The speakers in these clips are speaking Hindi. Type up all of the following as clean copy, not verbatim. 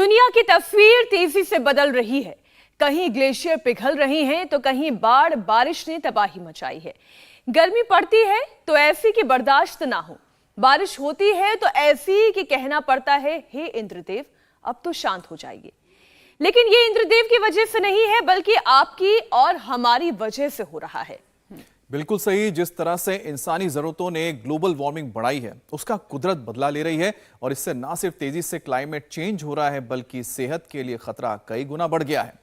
दुनिया की तस्वीर तेजी से बदल रही है। कहीं ग्लेशियर पिघल रही हैं तो कहीं बाढ़ बारिश ने तबाही मचाई है। गर्मी पड़ती है तो ऐसी कि बर्दाश्त ना हो, बारिश होती है तो ऐसी कि कहना पड़ता है हे इंद्रदेव अब तो शांत हो जाइए। लेकिन ये इंद्रदेव की वजह से नहीं है बल्कि आपकी और हमारी वजह से हो रहा है। बिल्कुल सही। जिस तरह से इंसानी जरूरतों ने ग्लोबल वार्मिंग बढ़ाई है उसका कुदरत बदला ले रही है और इससे ना सिर्फ तेजी से क्लाइमेट चेंज हो रहा है बल्कि सेहत के लिए खतरा कई गुना बढ़ गया है।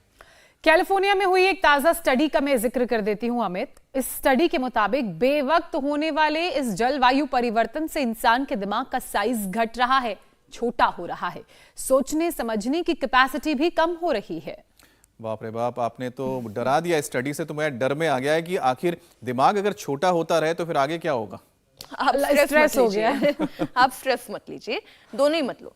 कैलिफोर्निया में हुई एक ताजा स्टडी का मैं जिक्र कर देती हूं अमित। इस स्टडी के मुताबिक बेवक्त होने वाले इस जलवायु परिवर्तन से इंसान के दिमाग का साइज घट रहा है, छोटा हो रहा है, सोचने समझने की कैपेसिटी भी कम हो रही है। बाप रे बाप, आपने तो डरा दिया स्टडी से। तो मैं डर में आ गया है कि आखिर दिमाग अगर छोटा होता रहे तो फिर आगे क्या होगा। आप स्ट्रेस हो गया आप स्ट्रेस मत लीजिए, दोनों ही मत लो।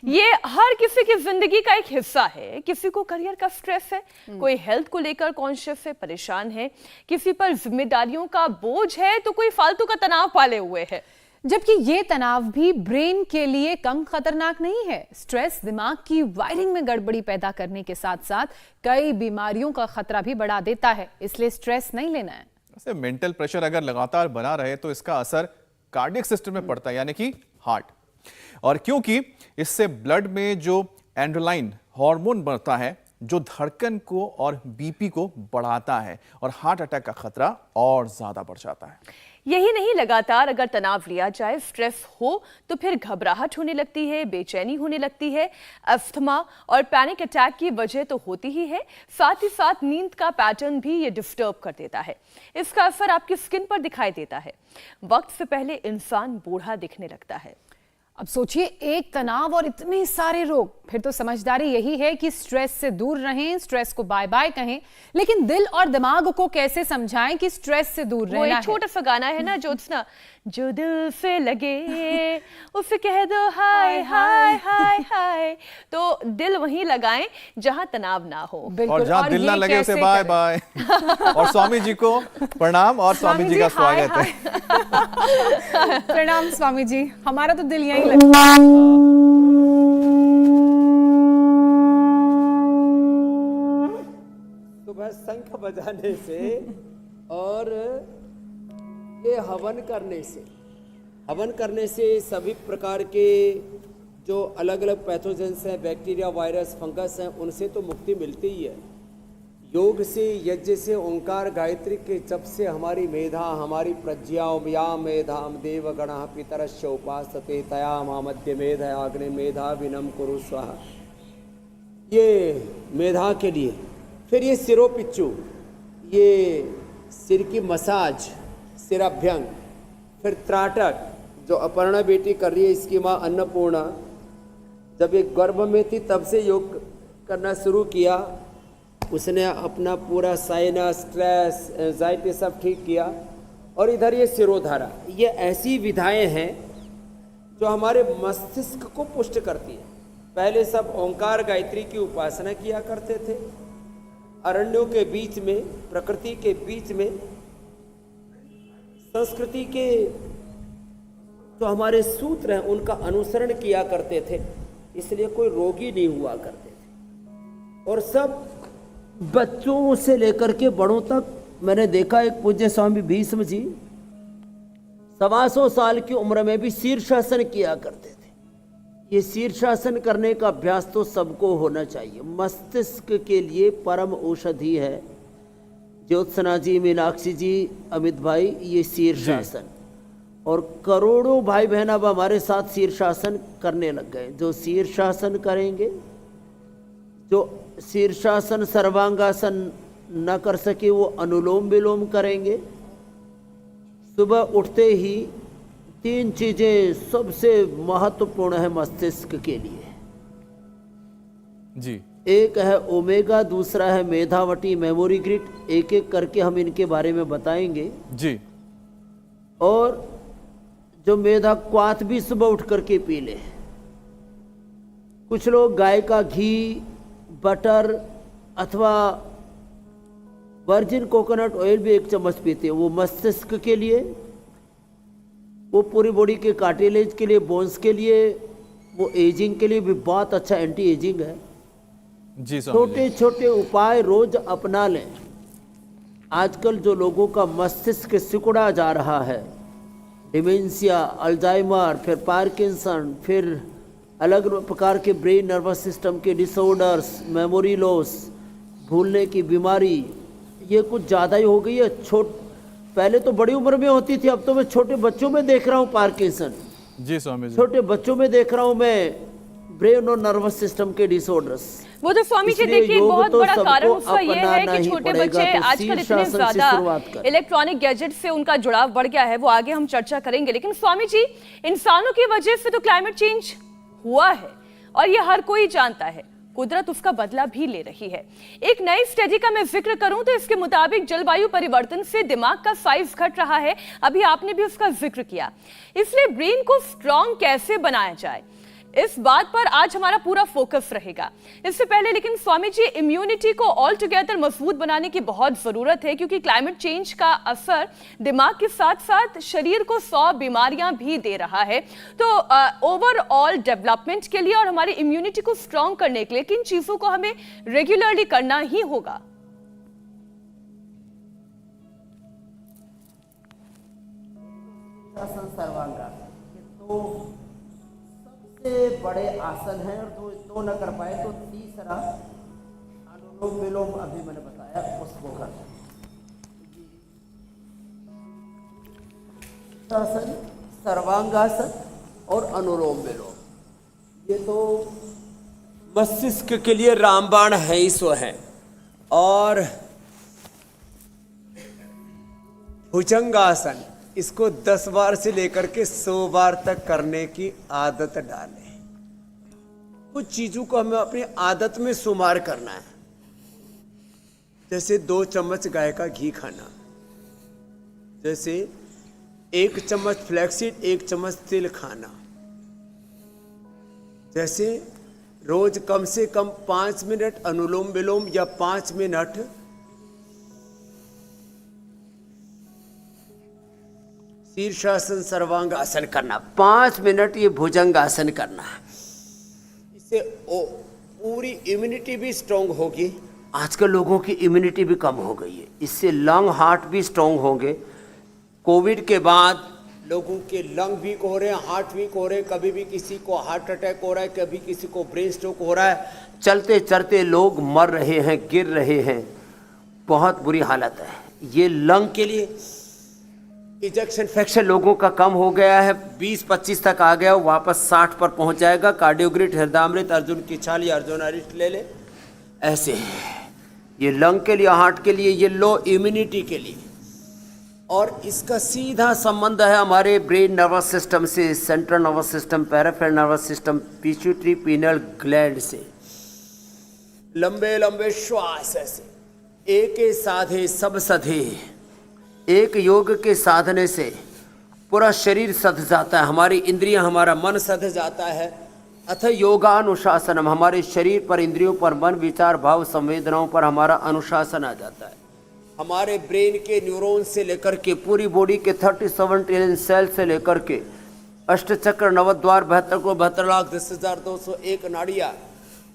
ये हर किसी की जिंदगी का एक हिस्सा है। किसी को करियर का स्ट्रेस है, कोई हेल्थ को लेकर कॉन्शियस है, परेशान है, किसी पर जिम्मेदारियों का बोझ है तो कोई फालतू का तनाव पाले हुए है। जबकि ये तनाव भी ब्रेन के लिए कम खतरनाक नहीं है। स्ट्रेस दिमाग की वायरिंग में गड़बड़ी पैदा करने के साथ साथ कई बीमारियों का खतरा भी बढ़ा देता है, इसलिए स्ट्रेस नहीं लेना है। वैसे मेंटल प्रेशर अगर लगातार बना रहे तो इसका असर कार्डियक सिस्टम में पड़ता है, यानी कि हार्ट। और क्योंकि इससे ब्लड में जो एड्रेनालिन हार्मोन बढ़ता है जो धड़कन को और बीपी को बढ़ाता है और हार्ट अटैक का खतरा और ज्यादा बढ़ जाता है। यही नहीं, लगातार अगर तनाव लिया जाए, स्ट्रेस हो तो फिर घबराहट होने लगती है, बेचैनी होने लगती है, अस्थमा और पैनिक अटैक की वजह तो होती ही है, साथ ही साथ नींद का पैटर्न भी ये डिस्टर्ब कर देता है। इसका असर आपकी स्किन पर दिखाई देता है। वक्त से पहले इंसान बूढ़ा दिखने लगता है। अब सोचिए, एक तनाव और इतने सारे रोग। फिर तो समझदारी यही है कि स्ट्रेस से दूर रहें, स्ट्रेस को बाय बाय कहें। लेकिन दिल और दिमाग को कैसे समझाएं कि स्ट्रेस से दूर रहना है। वो एक छोटा सा गाना है ना ज्योत्सना, जो दिल से लगे उसे कह दो हाय हाय हाय हाय। तो दिल वहीं लगाएं जहां तनाव ना हो और जहां दिल ना लगे उसे बाय बाय। और स्वामी जी को प्रणाम और स्वामी जी का स्वागत है। प्रणाम स्वामी जी, हमारा तो दिल यहीं लगता है। सुबह शंख बजाने से और ये हवन करने से सभी प्रकार के जो अलग अलग पैथोजेंस हैं, बैक्टीरिया, वायरस, फंगस हैं, उनसे तो मुक्ति मिलती ही है। योग से, यज्ञ से, ओंकार गायत्री के जप से हमारी मेधा, हमारी प्रज्ञा, या मेधाम देवगणः पितरस्य उपासते तया मामद्य मेधा अग्नि मेधा विनम कुरु स्वाहा। ये मेधा के लिए। फिर ये सिरोपिच्चू, ये सिर की मसाज, सिराभ्यंग। फिर त्राटक जो अपर्णा बेटी कर रही है, इसकी माँ अन्नपूर्णा जब एक गर्भ में थी तब से योग करना शुरू किया। उसने अपना पूरा साइनस, स्ट्रेस, एंजाइटी सब ठीक किया। और इधर ये सिरोधारा, ये ऐसी विधाएं हैं जो हमारे मस्तिष्क को पुष्ट करती है। पहले सब ओंकार गायत्री की उपासना किया करते थे, अरण्यों के बीच में, प्रकृति के बीच में, संस्कृति के जो हमारे सूत्र हैं उनका अनुसरण किया करते थे, इसलिए कोई रोगी नहीं हुआ करते थे। और सब बच्चों से लेकर के बड़ों तक मैंने देखा। एक पूज्य स्वामी भीष्म जी 125 साल की उम्र में भी शीर्षासन किया करते थे। ये शीर्षासन करने का अभ्यास तो सबको होना चाहिए। मस्तिष्क के लिए परम औषधि है। ज्योत्सना जी, मीनाक्षी जी, अमित भाई, ये शीर्षासन। और करोड़ों भाई बहन अब हमारे साथ शीर्षासन करने लग गए। जो शीर्षासन करेंगे, जो शीर्षासन सर्वांगासन न कर सके वो अनुलोम विलोम करेंगे। सुबह उठते ही 3 चीजें सबसे महत्वपूर्ण है मस्तिष्क के लिए जी। एक है ओमेगा, दूसरा है मेधावटी, मेमोरी ग्रिड। एक एक करके हम इनके बारे में बताएंगे जी। और जो मेधा क्वाथ भी सुबह उठ करके पी ले। कुछ लोग गाय का घी, बटर अथवा वर्जिन कोकोनट ऑयल भी 1 चम्मच पीते हैं। वो मस्तिष्क के लिए, वो पूरी बॉडी के कार्टिलेज के लिए, बोन्स के लिए वो एजिंग के लिए भी बहुत अच्छा एंटी एजिंग है। जी स्वामी जी। छोटे छोटे उपाय रोज अपना लें। आजकल जो लोगों का मस्तिष्क सिकुड़ा जा रहा है, डिमेंशिया, अल्जाइमर, फिर पार्किंसन, फिर अलग प्रकार के ब्रेन नर्वस सिस्टम के डिसऑर्डर्स, मेमोरी लॉस, भूलने की बीमारी, ये कुछ ज़्यादा ही हो गई है। पहले तो बड़ी उम्र में होती थी, अब तो मैं छोटे बच्चों में देख रहा हूँ पार्किंसन। जी स्वामी जी। छोटे बच्चों में देख रहा हूँ मैं ब्रेन और नर्वस सिस्टम के डिसऑर्डर्स। वो तो स्वामी जी इसलिए देखिए योग बहुत तो बड़ा सबको कारण उसका ये है अपनाना कि ही छोटे पड़ेगा, बच्चे तो आजकल इतने शीर्षासन से ज्यादा शुरुआत करें। इलेक्ट्रॉनिक गैजेट से उनका जुड़ाव बढ़ गया है, वो आगे हम चर्चा करेंगे। लेकिन स्वामी जी, इंसानों की वजह से तो क्लाइमेट चेंज हुआ है और ये हर कोई जानता है। कुदरत उसका बदला भी ले रही है। एक नई स्टडी का मैं जिक्र करूं तो इसके मुताबिक जलवायु परिवर्तन से दिमाग का साइज घट रहा है। अभी आपने भी उसका जिक्र किया। इसलिए ब्रेन को स्ट्रांग कैसे बनाया जाए, इस बात पर आज हमारा पूरा फोकस रहेगा। इससे पहले लेकिन स्वामी जी, इम्यूनिटी को ऑल टुगेदर मजबूत बनाने की बहुत जरूरत है, क्योंकि क्लाइमेट चेंज का असर दिमाग के साथ साथ शरीर को 100 बीमारियां भी दे रहा है। तो ओवरऑल डेवलपमेंट के लिए और हमारी इम्यूनिटी को स्ट्रांग करने के लिए किन चीजों को हमें रेगुलरली करना ही होगा? तो सबसे बड़े आसन है, और दो न कर पाए तो तीसरा अनुलोम विलोम अभी मैंने बताया उसको करना। आसन, सर्वांगासन और अनुलोम विलोम, ये तो मस्तिष्क के लिए रामबाण है ही सो है। और भुजंगासन, इसको 10 बार से लेकर के 100 बार तक करने की आदत डालें। कुछ चीजों को हमें अपनी आदत में शुमार करना है, जैसे 2 चम्मच गाय का घी खाना, जैसे 1 चम्मच फ्लैक्सीड, 1 चम्मच तिल खाना, जैसे रोज कम से कम 5 मिनट अनुलोम विलोम या 5 मिनट शीर्षासन सर्वांगासन करना, 5 मिनट ये भुजंगासन करना। इससे पूरी इम्यूनिटी भी स्ट्रांग होगी। आजकल लोगों की इम्यूनिटी भी कम हो गई है, इससे लंग हार्ट भी स्ट्रांग होंगे। कोविड के बाद लोगों के लंग वीक हो रहे हैं, हार्ट वीक हो रहे हैं, कभी भी किसी को हार्ट अटैक हो रहा है, कभी किसी को ब्रेन स्ट्रोक हो रहा है। चलते चलते लोग मर रहे हैं, गिर रहे हैं, बहुत बुरी हालत है। ये लंग के लिए इजेक्शन फ्रैक्शन लोगों का कम हो गया है, 20-25 तक आ गया, वापस 60 पर पहुंच जाएगा। कार्डियोग्रिट, हृदयामृत, अर्जुन की छाल या अर्जुन अरिष्ट ले ले। ऐसे ये लंग के लिए, हार्ट के लिए, ये लो इम्यूनिटी के लिए। और इसका सीधा संबंध है हमारे ब्रेन नर्वस सिस्टम से, central nervous system, peripheral nervous system, pituitary penal gland से। लंबे लंबे श्वास ऐसे, एक साधे सब सधे, एक योग के साधने से पूरा शरीर सध जाता है, हमारी इंद्रियां, हमारा मन सध जाता है। अथ योगानुशासनम, हमारे शरीर पर, इंद्रियों पर, मन, विचार, भाव, संवेदनाओं पर हमारा अनुशासन आ जाता है। हमारे ब्रेन के न्यूरॉन से लेकर के पूरी बॉडी के 37 ट्रिलियन सेल से लेकर के अष्टचक्र, नवद्वार, 72,10,201 नाड़ियाँ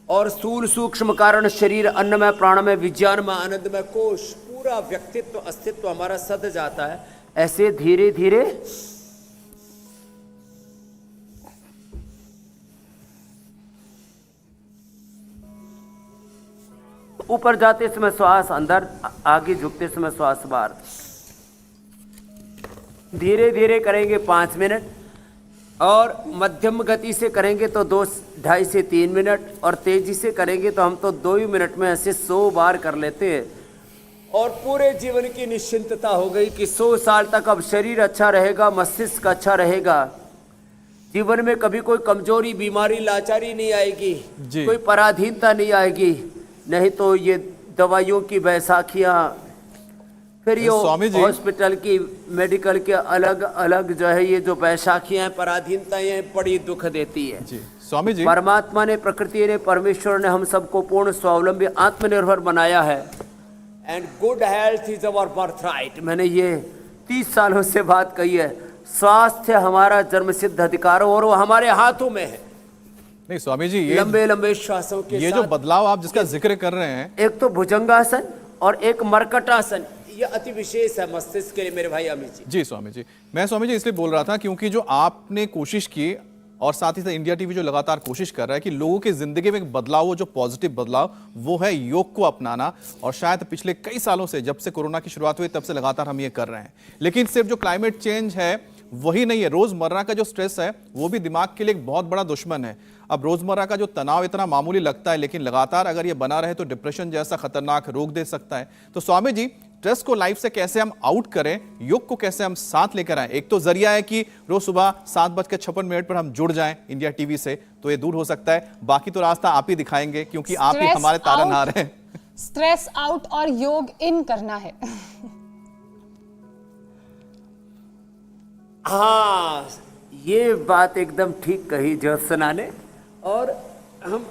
और स्थूल सूक्ष्म कारण शरीर, अन्नमय, प्राणमय, विज्ञानमय, आनंदमय कोश, पूरा व्यक्तित्व, अस्तित्व हमारा सध जाता है। ऐसे धीरे धीरे ऊपर जाते समय श्वास अंदर, आगे झुकते समय श्वास बाहर। धीरे धीरे करेंगे 5 मिनट, और मध्यम गति से करेंगे तो 2-2.5 से 3 मिनट, और तेजी से करेंगे तो हम तो 2 ही मिनट में ऐसे 100 बार कर लेते हैं। और पूरे जीवन की निश्चिंतता हो गई कि 100 साल तक अब शरीर अच्छा रहेगा, मस्तिष्क अच्छा रहेगा, जीवन में कभी कोई कमजोरी, बीमारी, लाचारी नहीं आएगी, कोई पराधीनता नहीं आएगी। नहीं तो ये दवाइयों की बैसाखियाँ, फिर ये हॉस्पिटल की, मेडिकल के अलग अलग जो है ये जो बैसाखियाँ, पराधीनताएं बड़ी दुख देती है। जी स्वामी जी, परमात्मा ने, प्रकृति ने, परमेश्वर ने हम सबको पूर्ण स्वावलंबी, आत्मनिर्भर बनाया है। And good health is our birthright. मैंने ये 30 सालों से बात कही है। स्वास्थ्य हमारा जन्मसिद्ध अधिकार है और वो हमारे हाथों में है। नहीं स्वामी जी, ये लंबे लंबे श्वासों के ये साथ जो बदलाव आप जिसका जिक्र कर रहे हैं, एक तो भुजंगासन और एक मरकटासन, ये अति विशेष है मस्तिष्क के लिए मेरे भाई अमित जी। जी स्वामी जी, मैं स्वामी जी इसलिए बोल रहा था क्योंकि जो आपने कोशिश की और साथ ही साथ इंडिया टीवी जो लगातार कोशिश कर रहा है कि लोगों की जिंदगी में एक बदलाव हो, जो पॉजिटिव बदलाव, वो है योग को अपनाना। और शायद पिछले कई सालों से, जब से कोरोना की शुरुआत हुई तब से लगातार हम ये कर रहे हैं। लेकिन सिर्फ जो क्लाइमेट चेंज है वही नहीं है, रोजमर्रा का जो स्ट्रेस है वो भी दिमाग के लिए एक बहुत बड़ा दुश्मन है। अब रोजमर्रा का जो तनाव इतना मामूली लगता है, लेकिन लगातार अगर ये बना रहे तो डिप्रेशन जैसा खतरनाक रोग दे सकता है। तो स्वामी जी, स्ट्रेस को लाइफ से कैसे हम आउट करें, योग को कैसे हम साथ लेकर आए? एक तो जरिया है कि रोज सुबह 7:56 पर हम जुड़ जाएं इंडिया टीवी से, तो ये दूर हो सकता है। बाकी तो रास्ता आप ही दिखाएंगे क्योंकि आप ही हमारे तारनहार हैं। स्ट्रेस आउट और योग इन करना है। हाँ, ये बात एकदम ठीक कही ज्योत्सना ने। और हम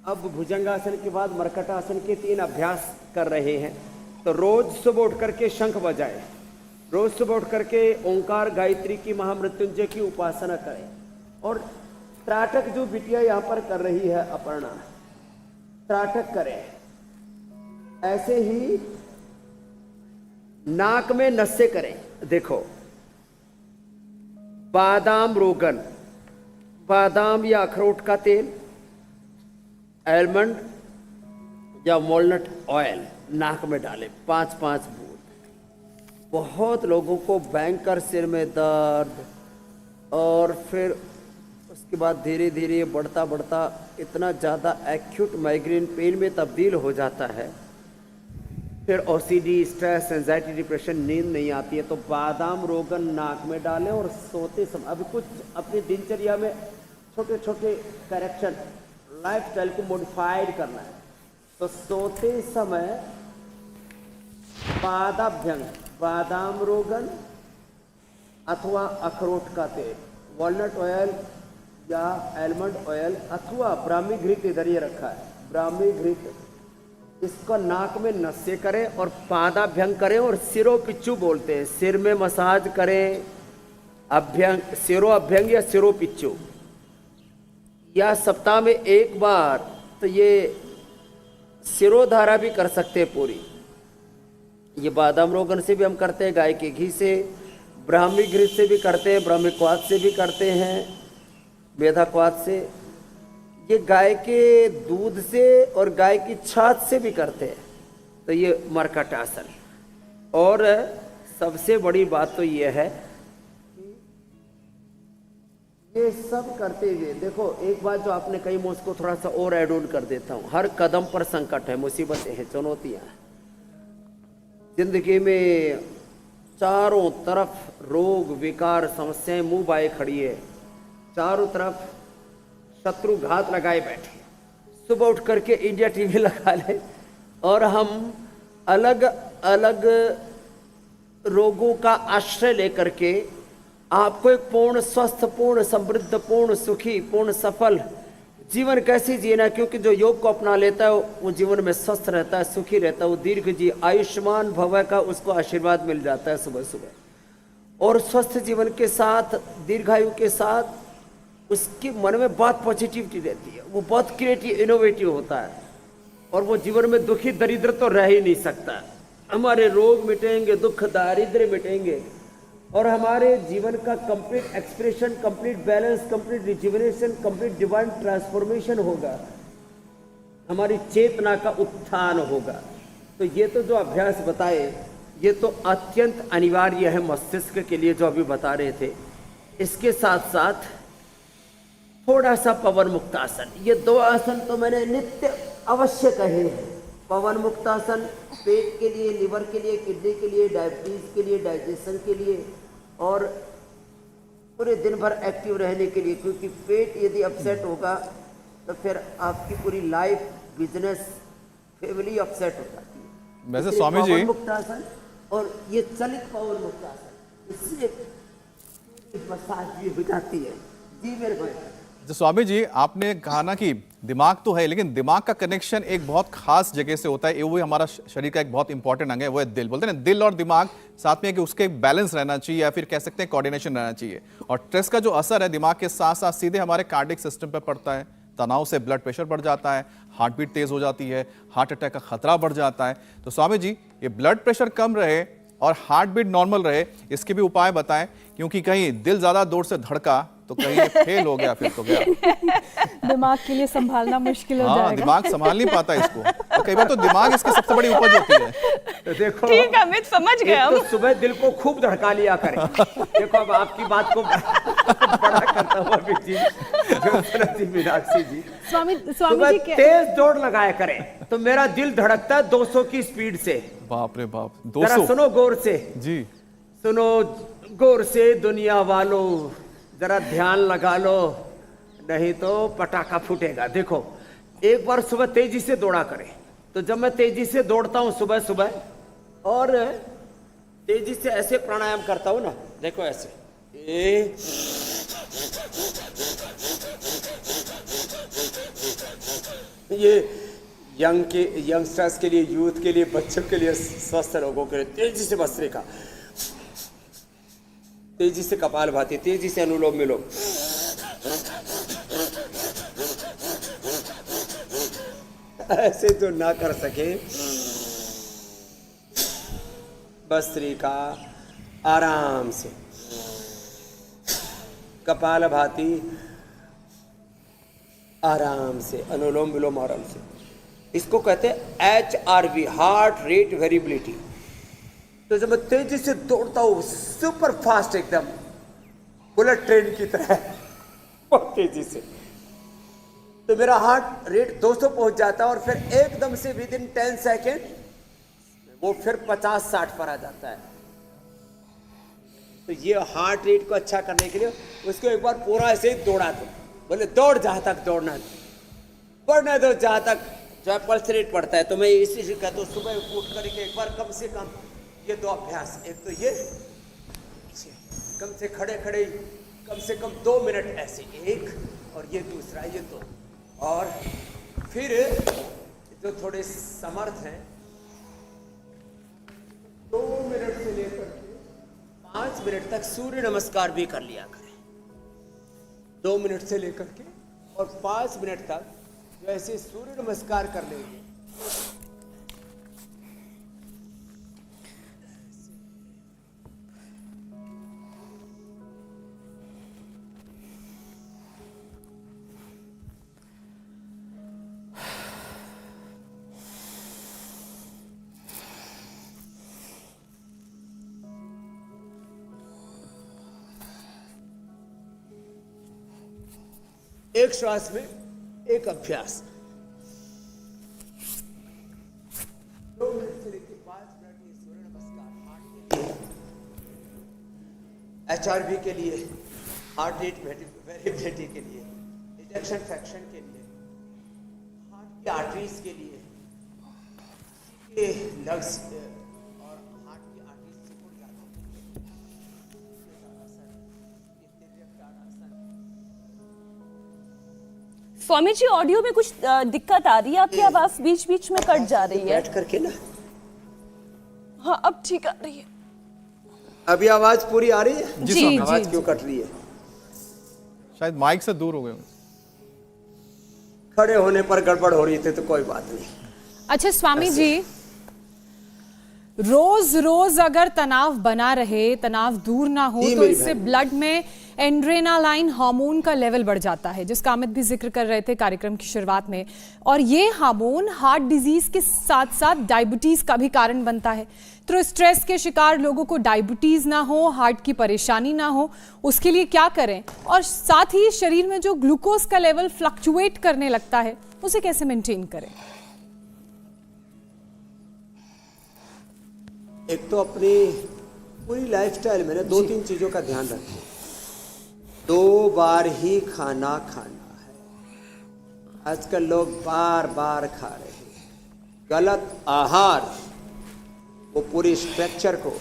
अब भुजंगासन के बाद मरकटासन के 3 अभ्यास कर रहे हैं। तो रोज सुबह उठ करके शंख बजाएं, रोज सुबह उठ करके ओंकार गायत्री की महामृत्युंजय की उपासना करें। और त्राटक जो बिटिया यहाँ पर कर रही है अपर्णा, त्राटक करें। ऐसे ही नाक में नस्से करें। देखो, बादाम रोगन, बादाम या अखरोट का तेल, आलमंड या वॉलनट ऑयल नाक में डालें 5-5 बूंद। बहुत लोगों को भयंकर सिर में दर्द और फिर उसके बाद धीरे धीरे बढ़ता बढ़ता इतना ज़्यादा एक्यूट माइग्रेन पेन में तब्दील हो जाता है। फिर ओसीडी, स्ट्रेस, एंजाइटी, डिप्रेशन, नींद नहीं आती है। तो बादाम रोगन नाक में डालें और सोते समय अभी कुछ अपनी दिनचर्या में छोटे छोटे करेक्शन, लाइफस्टाइल को मॉडिफाइड करना है। तो सोते समय पादाभ्यंग, बादाम रोगन अथवा अखरोट का तेल, वॉलनट ऑयल या आलमंड ऑयल अथवा ब्राह्मी घृत, इधर ये रखा है ब्राह्मी घृत, इसको नाक में नस्से करें और पादाभ्यंग करें। और सिरो पिच्चू बोलते हैं, सिर में मसाज करें। अभ्यंग, सिरो अभ्यंग या सिरो पिच्चू, या सप्ताह में 1 बार। तो ये सिरोधारा भी कर सकते हैं पूरी। ये बादाम रोगन से भी हम करते हैं, गाय के घी से, ब्राह्मी घृत से भी करते हैं, ब्राह्मी क्वाथ से भी करते हैं, मेधा क्वाथ से, ये गाय के दूध से और गाय की छाछ से भी करते हैं। तो ये मरकटासन। और सबसे बड़ी बात तो ये है कि ये सब करते हुए देखो, एक बात जो आपने कही मैं उसको थोड़ा सा और ऐड ऑन कर देता हूँ। हर कदम पर संकट है, मुसीबतें हैं, चुनौतियाँ हैं। जिंदगी में चारों तरफ रोग, विकार, समस्याएं मुंह बाए खड़ी है। चारों तरफ शत्रु घात लगाए बैठे। सुबह उठ करके इंडिया टीवी लगा ले और हम अलग अलग रोगों का आश्रय लेकर के आपको एक पूर्ण स्वस्थ, पूर्ण समृद्ध, पूर्ण सुखी, पूर्ण सफल जीवन कैसे जीना। क्योंकि जो योग को अपना लेता है वो जीवन में स्वस्थ रहता है, सुखी रहता है, वो दीर्घ जी, आयुष्मान भव का उसको आशीर्वाद मिल जाता है सुबह सुबह। और स्वस्थ जीवन के साथ, दीर्घायु के साथ उसके मन में बहुत पॉजिटिविटी रहती है, वो बहुत क्रिएटिव, इनोवेटिव होता है। और वो जीवन में दुखी दरिद्र तो रह ही नहीं सकता। हमारे रोग मिटेंगे, दुख दारिद्र्य मिटेंगे और हमारे जीवन का complete expression, complete balance, complete rejuvenation, complete divine transformation होगा। हमारी चेतना का उत्थान होगा। तो ये तो जो अभ्यास बताए ये तो अत्यंत अनिवार्य है मस्तिष्क के लिए, जो अभी बता रहे थे। इसके साथ साथ थोड़ा सा पवन मुक्तासन, ये 2 आसन तो मैंने नित्य अवश्य कहे हैं। पवन मुक्तासन पेट के लिए, लिवर के लिए, किडनी के लिए, डायबिटीज के लिए, डाइजेशन के लिए और पूरे दिन भर एक्टिव रहने के लिए। क्योंकि पेट यदि अपसेट होगा तो फिर आपकी पूरी लाइफ, बिजनेस, फैमिली अपसेट हो जाती है। वैसे स्वामी जी, पवन मुक्तासन और ये चलित पवन मुक्तासन, इससे मसाज भी हो जाती है। जी मेरे भाई। तो स्वामी जी, आपने कहा ना कि दिमाग तो है, लेकिन दिमाग का कनेक्शन एक बहुत खास जगह से होता है। वो हमारा शरीर का एक बहुत इंपॉर्टेंट अंग है, वो है दिल। बोलते हैं ना, दिल और दिमाग साथ में कि उसके बैलेंस रहना चाहिए या फिर कह सकते हैं कोऑर्डिनेशन रहना चाहिए। और स्ट्रेस का जो असर है दिमाग के साथ साथ सीधे हमारे कार्डियक सिस्टम पर पड़ता है। तनाव से ब्लड प्रेशर बढ़ जाता है, हार्ट बीट तेज हो जाती है, हार्ट अटैक का खतरा बढ़ जाता है। तो स्वामी जी, ये ब्लड प्रेशर कम रहे और हार्ट बीट नॉर्मल रहे, इसके भी उपाय बताएं, क्योंकि कहीं दिल ज्यादा जोर से धड़का तो कहीं ये फेल हो गया फिर तो गया। दिमाग के लिए संभालना मुश्किल हो हाँ, जाएगा। दिमाग संभाल नहीं पाता इसको, तो कई बार तो दिमाग इसकी सबसे बड़ी उपज होती है। तो देखो, ठीक है अमित, समझ गए एक हम। तो सुबह दिल को खूब धड़का लिया करें। देखो अब आपकी बात को बड़ा करता हुआ जी मीनाक्षी जी, स्वामी सुबह जी क्या तेज दौड़ लगाया करें तो मेरा दिल धड़कता है 200 की स्पीड से। बाप रे बाप, जरा 200 सुनो गौर से, जी। सुनो गौर से दुनिया वालों, जरा ध्यान लगा लो, नहीं तो पटाखा फूटेगा। देखो एक बार सुबह तेजी से दौड़ा करें, तो जब मैं तेजी से दौड़ता हूं सुबह सुबह और तेजी से ऐसे प्राणायाम करता हूं ना, देखो ऐसे ये यंगस्टर्स के लिए, यूथ के लिए, बच्चों के लिए, स्वस्थ लोगों के लिए तेजी से भस्त्रिका, तेजी से कपालभाति, तेजी से अनुलोम विलोम, ऐसे तो ना कर सके भस्त्रिका, आराम से कपालभाति, आराम से अनुलोम विलोम, आराम से। इसको कहते हैं HRV, हार्ट रेट वेरिएबिलिटी। तो जब मैं तेजी से दौड़ता हूं सुपर फास्ट, एकदम बुलेट ट्रेन की तरह बहुत तेजी से, तो मेरा हार्ट रेट 200 पहुंच जाता है और फिर एकदम से विद इन 10 सेकेंड वो फिर 50-60 पर आ जाता है। तो ये हार्ट रेट को अच्छा करने के लिए उसको एक बार पूरा ऐसे ही दौड़ा दो, बोले दौड़ जहां तक दौड़ना, बढ़ने दो जहां तक जो है पल्स रेट बढ़ता है। तो मैं इसी से कहता हूँ सुबह उठ करके एक बार कम से कम ये 2 अभ्यास, एक तो ये कम से खड़े खड़े कम से कम 2 मिनट ऐसे, एक, और ये दूसरा, ये 2, और फिर जो थोड़े समर्थ हैं 2 मिनट से लेकर 5 मिनट तक सूर्य नमस्कार भी कर लिया करें। 2 मिनट से लेकर के और 5 मिनट तक जो ऐसे सूर्य नमस्कार कर लेंगे, एक श्वास में एक अभ्यास, 2 मिनट से लेकर 5 मिनट ये सूर्य नमस्कार हार्ट के लिए, HRV के लिए, हार्ट रेट वेरिएबिलिटी के लिए, इजेक्शन फ्रैक्शन के लिए, हार्ट की आर्टरीज के लिए, के लंग्स और हार्ट की आर्टरीज सिकुड़ जाती है। स्वामी जी, ऑडियो में कुछ दिक्कत आ रही है, आपकी आवाज बीच बीच में कट जा रही है। बैठ करके ना, हाँ अब ठीक आ रही है। अभी आवाज पूरी आ रही है? जी, जी, आवाज क्यों कट रही है? शायद माइक से दूर हो गए। खड़े होने पर गड़बड़ हो रही थी तो कोई बात नहीं। अच्छा स्वामी जी, रोज रोज अगर तनाव बना रहे, तनाव दूर ना हो, जी, तो मेरी इससे बहन। ब्लड में एड्रेनालाइन हार्मोन का लेवल बढ़ जाता है, जिसका अमित भी जिक्र कर रहे थे कार्यक्रम की शुरुआत में। और ये हार्मोन हार्ट डिजीज के साथ साथ डायबिटीज का भी कारण बनता है। तो स्ट्रेस के शिकार लोगों को डायबिटीज ना हो, हार्ट की परेशानी ना हो, उसके लिए क्या करें? और साथ ही शरीर में जो ग्लूकोज का लेवल फ्लक्चुएट करने लगता है, उसे कैसे मेंटेन करें? एक तो अपनी पूरी लाइफस्टाइल में ना 2-3 चीजों का ध्यान रखें। 2 बार ही खाना खाना है। आजकल लोग बार बार खा रहे हैं। गलत आहार वो पूरी स्ट्रक्चर को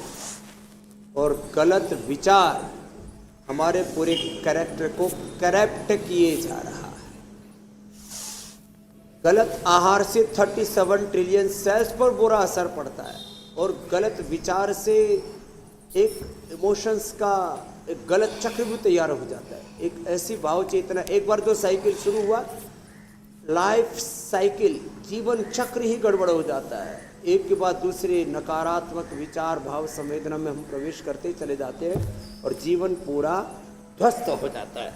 और गलत विचार हमारे पूरे कैरेक्टर को करप्ट किए जा रहा है। गलत आहार से 37 ट्रिलियन सेल्स पर बुरा असर पड़ता है और गलत विचार से एक इमोशंस का एक गलत चक्र भी तैयार हो जाता है। एक ऐसी भाव चेतना, एक बार जो साइकिल शुरू हुआ, लाइफ साइकिल, जीवन चक्र ही गड़बड़ हो जाता है। एक के बाद दूसरे नकारात्मक विचार, भाव, संवेदना में हम प्रवेश करते चले जाते हैं और जीवन पूरा ध्वस्त हो जाता है।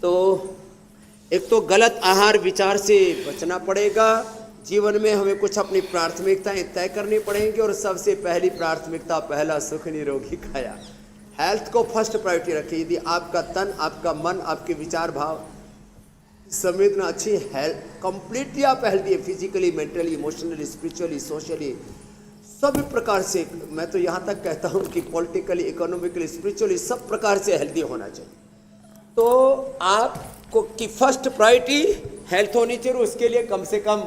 तो एक तो गलत आहार विचार से बचना पड़ेगा। जीवन में हमें कुछ अपनी प्राथमिकताएं तय करनी पड़ेंगी और सबसे पहली प्राथमिकता, पहला सुख निरोगी काया। हेल्थ को फर्स्ट प्रायोरिटी रखिए। यदि आपका तन, आपका मन, आपके विचार, भाव, संवेदना अच्छी है, कंप्लीटली आप हेल्दी है, physically, mentally, emotionally, spiritually, socially, सभी प्रकार से। मैं तो यहाँ तक कहता हूँ कि पॉलिटिकली, इकोनॉमिकली, स्पिरिचुअली सब प्रकार से हेल्दी होना चाहिए। तो आपको की फर्स्ट प्रायोरिटी हेल्थ होनी चाहिए। उसके लिए कम से कम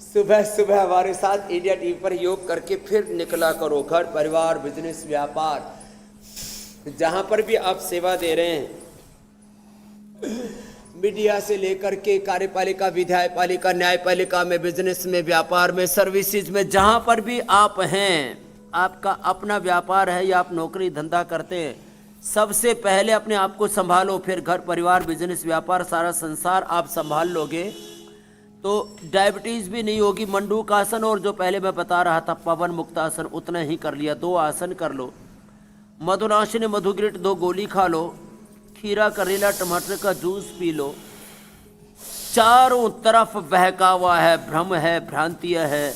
सुबह सुबह हमारे साथ इंडिया टीवी पर योग करके फिर निकला करो। घर, परिवार, बिजनेस, व्यापार, जहाँ पर भी आप सेवा दे रहे हैं, मीडिया से लेकर के कार्यपालिका, विधायपालिका, न्यायपालिका में, बिजनेस में, व्यापार में, सर्विसेज में, जहाँ पर भी आप हैं, आपका अपना व्यापार है या आप नौकरी धंधा करते हैं, सबसे पहले अपने आप को संभालो। फिर घर, परिवार, बिजनेस, व्यापार, सारा संसार आप संभाल लोगे तो डायबिटीज़ भी नहीं होगी। मंडूक आसन और जो पहले मैं बता रहा था पवन मुक्त आसन, उतना ही कर लिया। 2 आसन कर लो। मधुनाशिनी मधुग्रिट 2 गोली खा लो। खीरा, करेला, टमाटर का जूस पी लो। चारों तरफ बहकावा है, भ्रम है, भ्रांतियाँ है,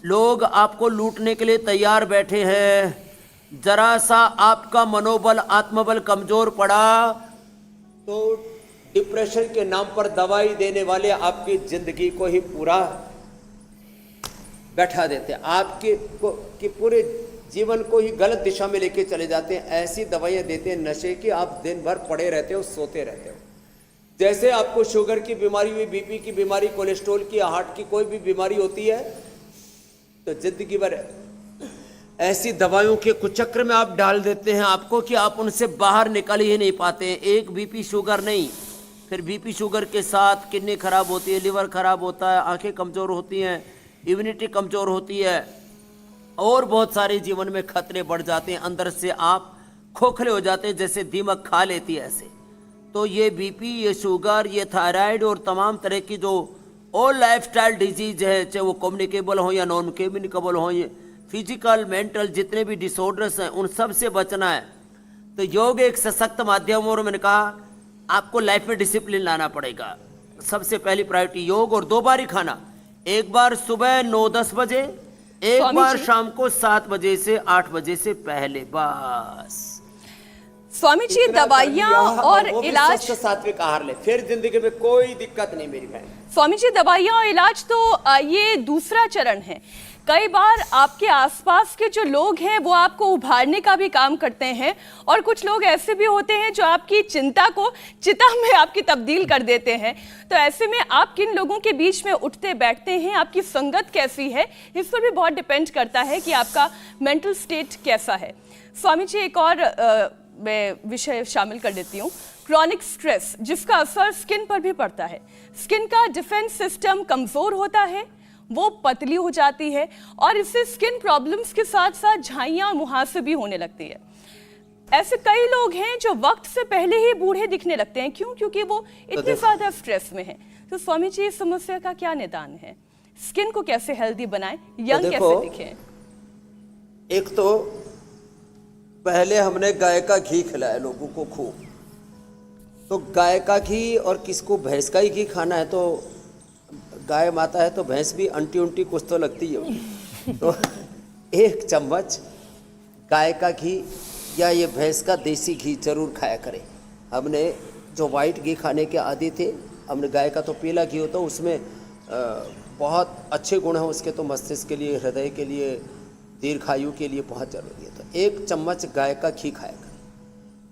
लोग आपको लूटने के लिए तैयार बैठे हैं। जरा सा आपका मनोबल, आत्मबल कमजोर पड़ा तो डिप्रेशन के नाम पर दवाई देने वाले आपकी जिंदगी को ही पूरा बैठा देते हैं। आपके कि पूरे जीवन को ही गलत दिशा में लेके चले जाते हैं। ऐसी दवाइयाँ देते हैं नशे की, आप दिन भर पड़े रहते हो, सोते रहते हो। जैसे आपको शुगर की बीमारी हुई, बीपी की बीमारी, कोलेस्ट्रॉल की, हार्ट की कोई भी बीमारी होती है तो जिंदगी भर ऐसी दवाइयों के कुचक्र में आप डाल देते हैं आपको कि आप उनसे बाहर निकल ही नहीं पाते हैं। एक बीपी शुगर नहीं, फिर बीपी शुगर के साथ किडनी खराब होती है, लिवर खराब होता है, आंखें कमज़ोर होती हैं, इम्यूनिटी कमज़ोर होती है और बहुत सारे जीवन में खतरे बढ़ जाते हैं। अंदर से आप खोखले हो जाते हैं, जैसे दीमक खा लेती है ऐसे। तो ये बीपी, ये शुगर, ये थायराइड और तमाम तरह की जो और लाइफस्टाइल डिजीज है, चाहे वो कम्युनिकेबल हो या नॉन कम्युनिकेबल हो, ये फिजिकल, मेंटल, जितने भी डिसऑर्डर्स हैं, उन सब से बचना है। तो योग एक सशक्त माध्यम, और मैंने कहा आपको लाइफ में डिसिप्लिन लाना पड़ेगा। सबसे पहली प्रायोरिटी योग, और 2 बार ही खाना। एक बार सुबह 9-10 बजे, एक बार शाम को 7 बजे से 8 बजे से पहले, बस। स्वामी जी, दवाइयाँ और इलाज, सात्विक आहार ले, फिर जिंदगी में कोई दिक्कत नहीं मेरी बहन। स्वामी जी, दवाइयाँ और इलाज तो ये दूसरा चरण है। कई बार आपके आसपास के जो लोग हैं वो आपको उभारने का भी काम करते हैं, और कुछ लोग ऐसे भी होते हैं जो आपकी चिंता को चिता में आपकी तब्दील कर देते हैं। तो ऐसे में आप किन लोगों के बीच में उठते बैठते हैं, आपकी संगत कैसी है, इस पर भी बहुत डिपेंड करता है कि आपका मेंटल स्टेट कैसा है। स्वामी जी, एक और मैं विषय शामिल कर देती हूँ, क्रॉनिक स्ट्रेस, जिसका असर स्किन पर भी पड़ता है। स्किन का डिफेंस सिस्टम कमजोर होता है, वो पतली हो जाती है, और इससे स्किन प्रॉब्लम्स के साथ साथ झाइयाँ और मुहासे भी होने लगती है। ऐसे कई लोग हैं जो वक्त से पहले ही बूढ़े दिखने लगते हैं। क्यों? क्योंकि वो इतने ज्यादा स्ट्रेस में हैं। तो स्वामी जी, इस समस्या का क्या निदान है? स्किन को कैसे हेल्दी बनाएं, यंग कैसे दिखें? एक तो पहले हमने गाय का घी खिलाया लोगों को खूब, तो गाय का घी, और किसको भैंस का ही घी खाना है, तो गाय माता है तो भैंस भी अंटी उंटी कुछ तो लगती है। तो 1 चम्मच गाय का घी या ये भैंस का देसी घी जरूर खाया करें। हमने जो वाइट घी खाने के आदी थे, हमने गाय का तो पीला घी होता है, उसमें बहुत अच्छे गुण हैं उसके, तो मस्तिष्क के लिए, हृदय के लिए, दीर्घायु के लिए बहुत जरूरी है। तो 1 चम्मच गाय का घी खाया करें,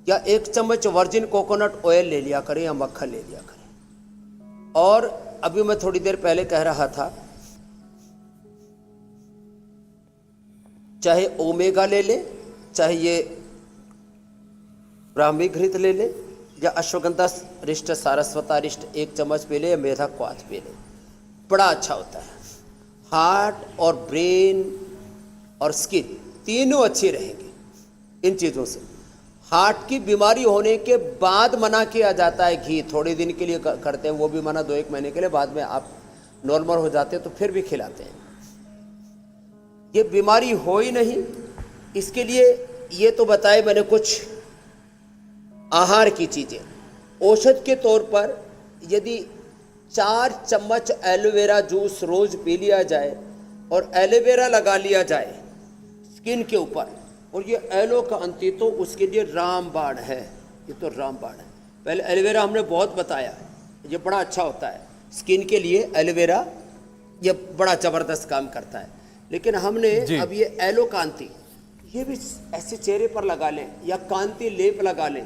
या 1 चम्मच वर्जिन कोकोनट ऑयल ले लिया करें या मक्खन ले लिया करें। और अभी मैं थोड़ी देर पहले कह रहा था, चाहे ओमेगा ले ले, चाहे ये ब्राह्मी घृत ले ले, या अश्वगंधा रिष्ट, सारस्वता रिष्ट 1 चम्मच पी ले, या मेधा क्वाथ पी ले, बड़ा अच्छा होता है। हार्ट और ब्रेन और स्किन तीनों अच्छे रहेंगे। इन चीज़ों से। हार्ट की बीमारी होने के बाद मना किया जाता है घी, थोड़े दिन के लिए करते हैं, वो भी मना 2-1 महीने के लिए, बाद में आप नॉर्मल हो जाते हैं तो फिर भी खिलाते हैं। ये बीमारी हो ही नहीं, इसके लिए ये तो बताए मैंने कुछ आहार की चीज़ें। औषध के तौर पर यदि 4 चम्मच एलोवेरा जूस रोज पी लिया जाए और एलोवेरा लगा लिया जाए स्किन के ऊपर, और ये एलो का अंति तो उसके लिए रामबाण है, ये तो रामबाण है। पहले एलोवेरा हमने बहुत बताया, ये बड़ा अच्छा होता है स्किन के लिए, एलोवेरा ये बड़ा ज़बरदस्त काम करता है। लेकिन हमने अब ये एलो कांति, ये भी ऐसे चेहरे पर लगा लें या कांति लेप लगा लें,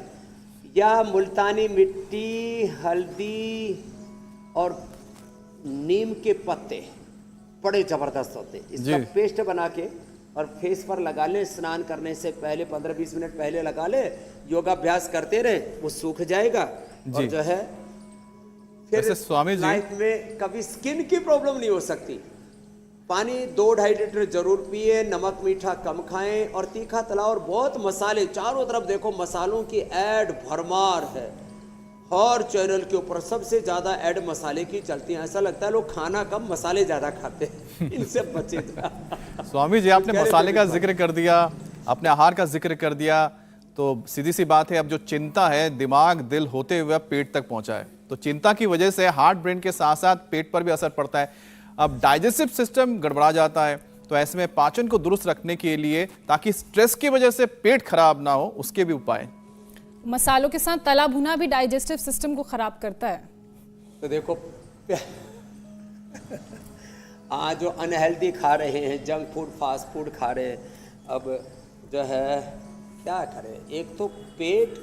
या मुल्तानी मिट्टी, हल्दी और नीम के पत्ते बड़े ज़बरदस्त होते हैं। इसका पेस्ट बना के और फेस पर लगा लें, स्नान करने से पहले 15-20 मिनट पहले लगा ले, योगाभ्यास करते रहे, वो सूख जाएगा और जो है फिर स्वामी जी लाइफ में कभी स्किन की प्रॉब्लम नहीं हो सकती। पानी 2-2.5 लीटर जरूर पिए, नमक मीठा कम खाएं और तीखा तला और बहुत मसाले, चारों तरफ देखो मसालों की ऐड भरमार है। हर चैनल के ऊपर सबसे ज्यादा ऐड मसाले की चलती है, ऐसा लगता है लोग खाना कम मसाले ज्यादा खाते हैं। इनसे बचे। स्वामी जी आपने मसाले का जिक्र कर दिया, अपने आहार का जिक्र कर दिया, तो सीधी सी बात है अब जो चिंता है दिमाग दिल होते हुए पेट तक पहुंचा है, तो चिंता की वजह से हार्ट ब्रेन के साथ साथ पेट पर भी असर पड़ता है। अब डाइजेस्टिव सिस्टम गड़बड़ा जाता है, तो ऐसे में पाचन को दुरुस्त रखने के लिए ताकि स्ट्रेस की वजह से पेट खराब ना हो, उसके भी उपाय। मसालों के साथ तला भुना भी डाइजेस्टिव सिस्टम को खराब करता है। तो देखो आज जो अनहेल्दी खा रहे हैं, जंक फूड फास्ट फूड खा रहे हैं, अब जो है क्या करें, एक तो पेट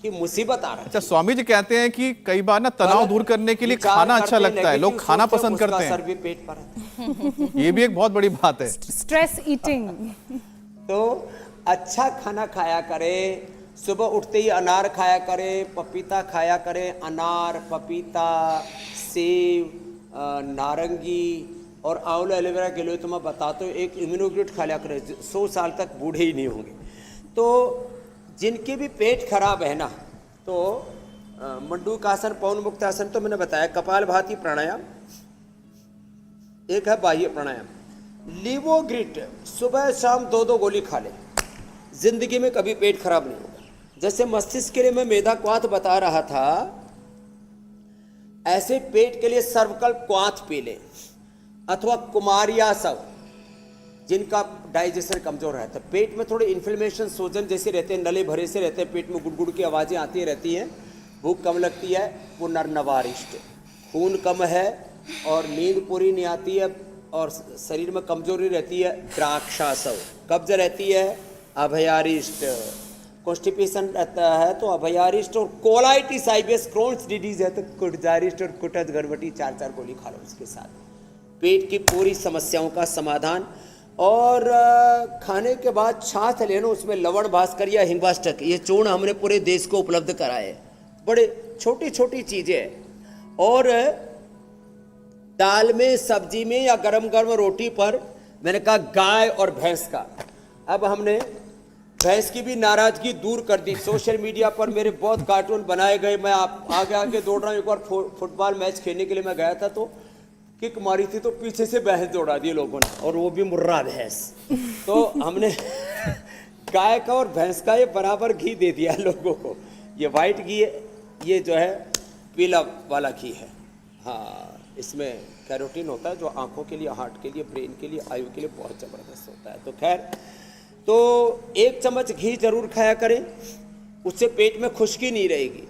की मुसीबत आ रहा है। अच्छा, स्वामी जी कहते हैं कि कई बार ना तनाव दूर करने के लिए खाना अच्छा लगता है, लोग खाना पसंद करते हैं, सर भी पेट पर है। ये भी एक बहुत बड़ी बात है। Stress eating. तो अच्छा खाना खाया करें, सुबह उठते ही अनार खाया करें, पपीता खाया करें, अनार, पपीता, सेब, नारंगी और आंवला एलोवेरा के लिए तो मैं बताता हूँ एक इम्यूनोग्रेट खा लिया करें, 100 साल तक बूढ़े ही नहीं होंगे। तो जिनके भी पेट खराब है ना, तो मंडूकासन, पवन मुक्त आसन तो मैंने बताया, कपालभाति प्राणायाम एक है, बाह्य प्राणायाम, लिवोग्रिट सुबह शाम 2-2 गोली खा ले, जिंदगी में कभी पेट खराब नहीं होगा। जैसे मस्तिष्क के लिए मैं मेधा क्वाथ बता रहा था, ऐसे पेट के लिए सर्वकल्प क्वाथ पी ले, अथवा कुमारिया सब, जिनका डाइजेशन कमजोर रहता है, पेट में थोड़े इन्फ्लेमेशन, सूजन जैसे रहते हैं, नले भरे से रहते हैं, पेट में गुड़गुड़ की आवाज़ें आती रहती हैं, भूख कम लगती है, वो नरनवारिष्ट, खून कम है और नींद पूरी नहीं आती है और शरीर में कमजोरी रहती है, द्राक्षासव, कब्ज रहती है, अभयारिष्ट, कॉन्स्टिपेशन रहता है तो अभयारिष्ट, और कोलाइटिस आईबीएस क्रोन्स डिजीज है तो कुटजारिष्ट और कुटज गरबटी 4-4 गोली खा लो उसके साथ, पेट की पूरी समस्याओं का समाधान। और खाने के बाद छाछ लेना, उसमें लवण भास्कर या हिंगवाष्टक, ये चूर्ण हमने पूरे देश को उपलब्ध कराए, बड़े छोटी छोटी चीज़ें हैं। और दाल में, सब्जी में या गरम गरम रोटी पर मैंने कहा गाय और भैंस का, अब हमने भैंस की भी नाराजगी दूर कर दी। सोशल मीडिया पर मेरे बहुत कार्टून बनाए गए, मैं आगे आगे दौड़ रहा हूँ। एक बार फुटबॉल मैच खेलने के लिए मैं गया था तो किक मारी थी तो पीछे से भैंस दौड़ा दी लोगों ने, और वो भी मुर्रा भैंस। तो हमने गाय का और भैंस का ये बराबर घी दे दिया लोगों को। ये वाइट घी है, ये जो है पीला वाला घी है। हाँ, इसमें कैरोटीन होता है जो आंखों के लिए, हार्ट के लिए, ब्रेन के लिए, आयु के लिए बहुत ज़बरदस्त होता है। तो खैर, तो 1 चम्मच घी जरूर खाया करें, उससे पेट में खुश्की नहीं रहेगी।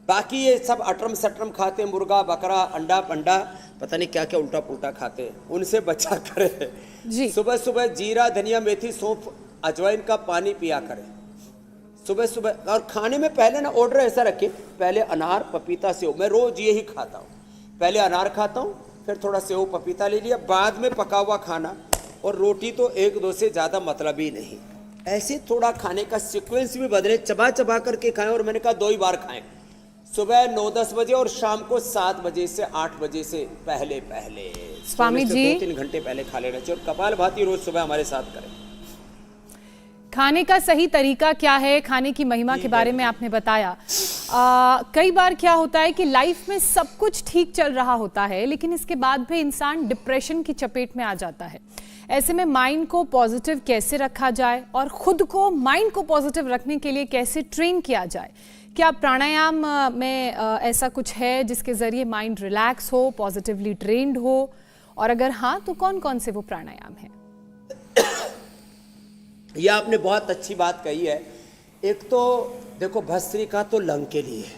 बाकी ये सब अटरम सटरम खाते हैं, मुर्गा, बकरा, अंडा पंडा, पता नहीं क्या क्या उल्टा पुल्टा खाते हैं, उनसे बचा करें। सुबह सुबह जीरा, धनिया, मेथी, सौंफ, अजवाइन का पानी पिया करें सुबह सुबह। और खाने में पहले ना ऑर्डर ऐसा रखें, पहले अनार, पपीता, सेव, मैं रोज यही खाता हूँ, पहले अनार खाता हूँ, फिर थोड़ा सेव पपीता ले लिया, बाद में पका हुआ खाना, और रोटी तो 1-2 से ज़्यादा मतलब ही नहीं। ऐसे थोड़ा खाने का सीक्वेंस भी बदले, चबा चबा करके खाएं। और मैंने कहा 2 ही बार खाएं, सुबह 9-10 बजे और शाम को 7 बजे से 8 बजे से पहले पहले। स्वामी जी 2-3 घंटे पहले खा लेना चाहिए। और कपालभाति रोज सुबह हमारे साथ करें। खाने का सही तरीका क्या है, खाने की महिमा के बारे में आपने बताया। कई बार क्या होता है कि लाइफ में सब कुछ ठीक चल रहा होता है, लेकिन इसके बाद भी इंसान डिप्रेशन की चपेट में आ जाता है। ऐसे में माइंड को पॉजिटिव कैसे रखा जाए और खुद को माइंड को पॉजिटिव रखने के लिए कैसे ट्रेन किया जाए? क्या प्राणायाम में ऐसा कुछ है जिसके जरिए माइंड रिलैक्स हो, पॉजिटिवली ट्रेन्ड हो, और अगर हाँ तो कौन कौन से वो प्राणायाम है? ये आपने बहुत अच्छी बात कही है। एक तो देखो, भस्त्रिका तो लंग के लिए है।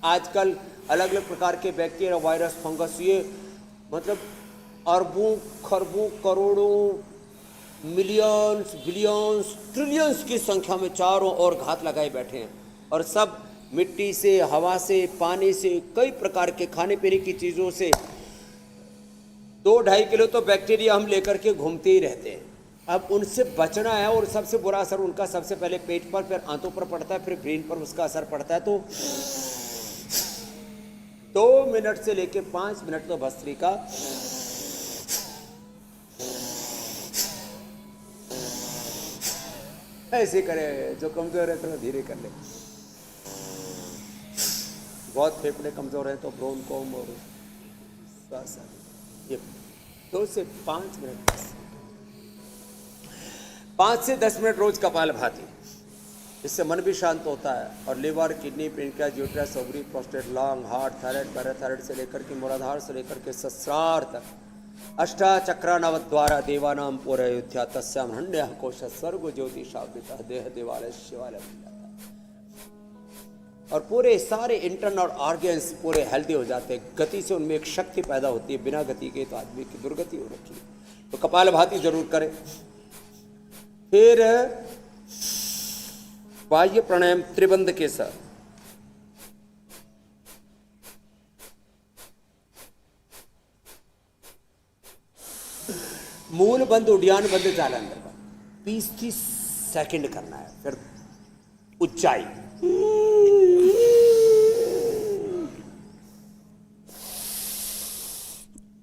आजकल अलग अलग प्रकार के बैक्टीरिया, वायरस, फंगस, ये मतलब अरबों खरबों करोड़ों मिलियंस बिलियंस ट्रिलियंस की संख्या में चारों ओर घात लगाए बैठे हैं, और सब मिट्टी से, हवा से, पानी से, कई प्रकार के खाने पीने की चीज़ों से 2-2.5 किलो तो बैक्टीरिया हम लेकर के घूमते ही रहते हैं। अब उनसे बचना है, और सबसे बुरा असर उनका सबसे पहले पेट पर, फिर आंतों पर पड़ता है, फिर ब्रेन पर उसका असर पड़ता है। तो 2 मिनट से लेके 5 मिनट तो भस्त्रिका ऐसे करे। जो कमजोर है थोड़ा धीरे कर ले, बहुत फेफड़े कमजोर है तो ब्रोंकोम और श्वास, ये 2 से 5 मिनट, 5 से 10 मिनट रोज कपालभाति। इससे मन भी शांत होता है, और liver, kidney, pancreas, uterus, ovary, prostate, lung, heart, thyroid, parathyroid से लेकर के मूलाधार से लेकर के सहस्रार तक अष्टाचक्रा नवद्वारा देवानाम पुरयुध्या तस्याम हंड्य कोश स्वर्ग ज्योतिषावृता देह देवालय शिवालय बन जाता है। और पूरे सारे इंटरनल ऑर्गन्स पूरे हेल्दी हो जाते हैं। गति से उनमें एक शक्ति पैदा होती है, बिना गति के तो आदमी की दुर्गति हो रखी है। तो कपालभाति जरूर करें। फिर बाह्य प्राणायाम त्रिबंध के साथ, मूल बंद, उड्डयन बंद, जालंधर बंद 20-30 सेकंड करना है। फिर ऊंचाई,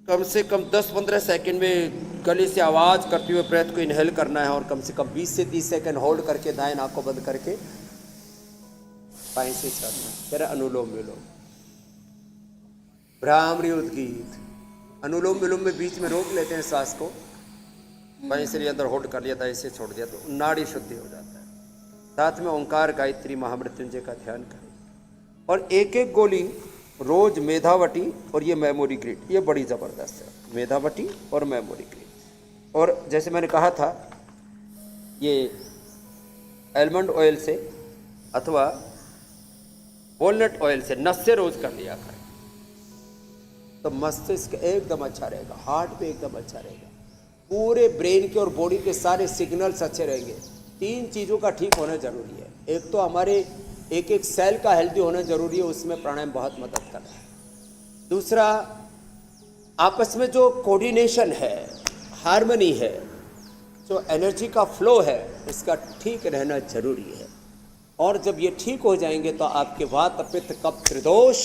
कम से कम 10-15 सेकंड में गले से आवाज करते हुए ब्रेथ को इनहेल करना है, और कम से कम 20 से 30 सेकंड होल्ड करके दाएं नाक को बंद करके बाएं से चलना। फिर अनुलोम विलोम, भ्रामरी, उद्गीत। अनुलोम विलोम में बीच में रोक लेते हैं सांस को, बाएं से अंदर होल्ड कर लिया, दाएं से छोड़ दिया, तो नाड़ी शुद्धि हो जाता है। साथ में ओंकार, गायत्री, महामृत्युंजय का ध्यान करें। और एक एक गोली रोज मेधावटी और ये मेमोरी ग्रिड, ये बड़ी ज़बरदस्त है, मेधावटी और मेमोरी ग्रिड। और जैसे मैंने कहा था, ये आलमंड ऑयल से अथवा वॉलनट ऑयल से नस से रोज कर लिया करें, तो मस्तिष्क एकदम अच्छा रहेगा, हार्ट पे एकदम अच्छा रहेगा, पूरे ब्रेन के और बॉडी के सारे सिग्नल्स अच्छे रहेंगे। 3 चीज़ों का ठीक होना जरूरी है। एक तो हमारे एक एक सेल का हेल्दी होना जरूरी है, उसमें प्राणायाम बहुत मदद कर रहा है। दूसरा, आपस में जो कोऑर्डिनेशन है, हार्मनी है, जो एनर्जी का फ्लो है, इसका ठीक रहना जरूरी है। और जब ये ठीक हो जाएंगे तो आपके वात, पित्त, कफ, त्रिदोष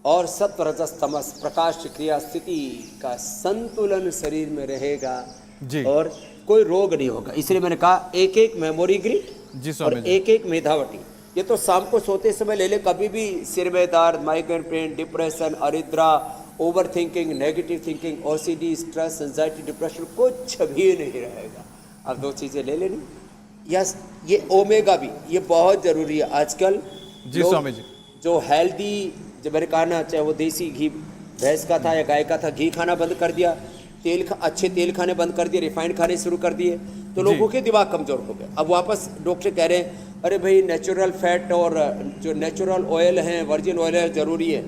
और सत्व, रजस, तमस, प्रकाश, क्रिया, स्थिति का संतुलन शरीर में रहेगा जी। और कोई रोग नहीं होगा। इसलिए मैंने कहा एक एक मेमोरी ग्रिड और एक एक मेधावटी। ये तो शाम को सोते समय ले ले, कभी भी सिर में दर्द, माइग्रेन पेन, डिप्रेशन, अरिद्रा, overthinking, negative thinking, OCD, stress, anxiety, depression कुछ भी नहीं रहेगा। अब 2 चीज़ें ले लेनी। यस, ये ओमेगा भी ये बहुत ज़रूरी है आजकल। जी स्वामी जी, जो हेल्दी, जो मैंने कहा ना, चाहे वो देसी घी भैंस का था या गाय का था, घी खाना बंद कर दिया, अच्छे तेल खाने बंद कर दिए, रिफाइंड खाने शुरू कर दिए, तो लोगों के दिमाग कमज़ोर हो गए। अब वापस डॉक्टर कह रहे हैं अरे भाई नेचुरल फैट और जो नेचुरल ऑयल हैं, वर्जिन ऑयल है, ज़रूरी है।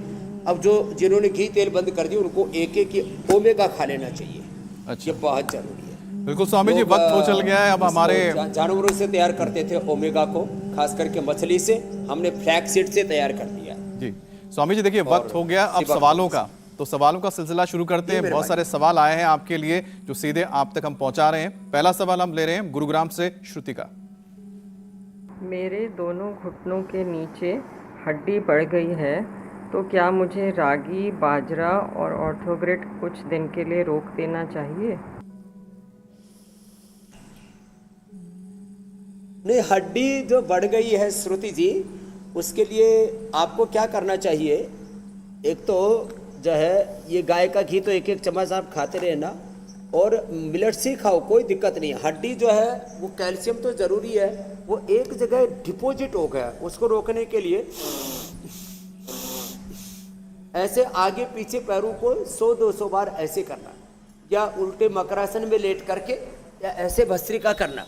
अब जो जिन्होंने घी तेल बंद कर दिया, उनको एक एक ओमेगा खा लेना चाहिए। अच्छा, ये बहुत ज़रूरी है। बिल्कुल स्वामी जी, वक्त हो चल गया है। अब हमारे जानवरों से तैयार करते थे ओमेगा को, खास करके मछली से, हमने फ्लैक्स सीड से तैयार कर दिया जी। स्वामी जी देखिए, वक्त हो गया अब सवालों का, तो सवालों का सिलसिला शुरू करते हैं। बहुत सारे सवाल आए हैं आपके लिए जो सीधे आप तक हम पहुंचा रहे हैं। पहला सवाल हम ले रहे हैं गुरुग्राम से श्रुतिका। मेरे दोनों घुटनों के नीचे हड्डी बढ़ गई है, तो क्या मुझे रागी, बाजरा और ऑर्थोग्रिट कुछ दिन के लिए रोक देना चाहिए? नहीं, हड्डी जो बढ़ गई है श्रुति जी, उसके लिए आपको क्या करना चाहिए? एक तो जो है ये गाय का घी तो एक एक चम्मच आप खाते रहे ना, और मिलेट से खाओ, कोई दिक्कत नहीं है। हड्डी जो है वो कैल्शियम तो ज़रूरी है, वो एक जगह डिपॉजिट हो गया, उसको रोकने के लिए ऐसे आगे पीछे पैरों को 100-200 बार ऐसे करना, या उल्टे मकरासन में लेट करके, या ऐसे भस्त्रिका करना।